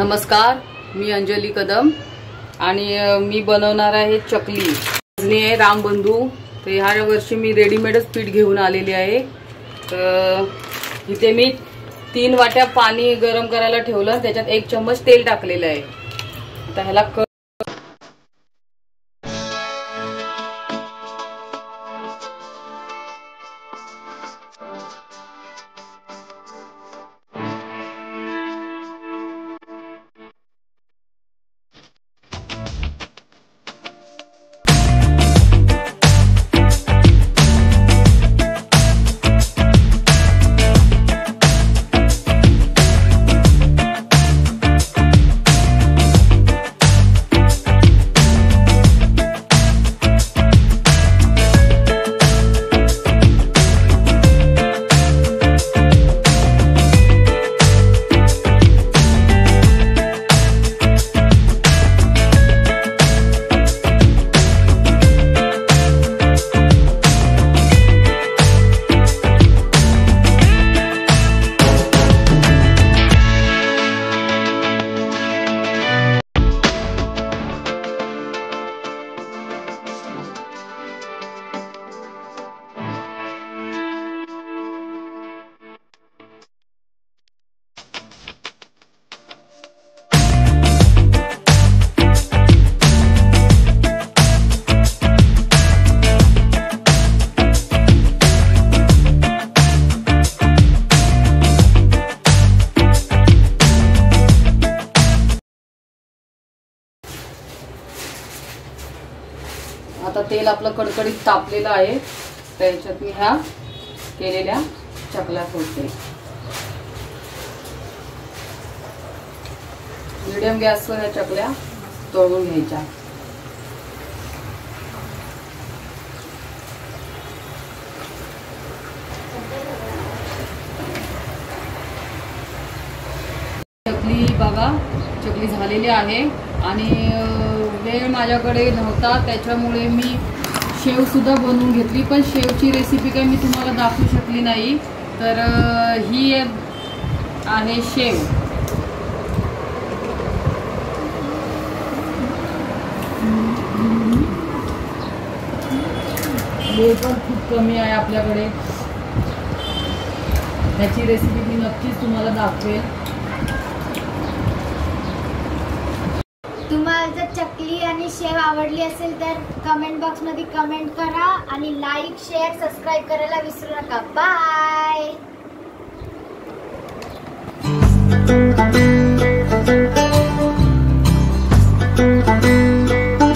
नमस्कार, मी अंजली कदम आणि मी बनवणार आहे चकली. मी आहे रामबंधू. तर ह्या वर्षी मी रेडीमेडच पीठ घेऊन आलेली आहे. तर इथे मी 3 वाट्या पाणी गरम करायला ठेवलं, त्याच्यात 1 चम्मच तेल टाकलेलं आहे. आता ह्याला आता तेल आपलं कडकडीत तापलेलं आहे. त्याच्यात मी ह्या केलेल्या चकल्या सोडते. मीडियम गॅसवर ह्या चकल्या तळून घ्यायच्या. चकली बघा, चकली झालेली आहे आणि वेळ माझ्याकडे नव्हता, त्याच्यामुळे मी शेव सुद्धा बनवून घेतली. पण शेवची रेसिपी काही मी तुम्हाला दाखवू शकली नाही. तर ही आहे शेव. वेळ पण खूप कमी आहे आपल्याकडे. ह्याची रेसिपी मी नक्कीच तुम्हाला दाखवेल. तुम्हाला जर चकली आणि शेव आवडली असेल तर कमेंट बॉक्समध्ये कमेंट करा आणि लाईक, शेअर, सबस्क्राईब करायला विसरू नका. बाय.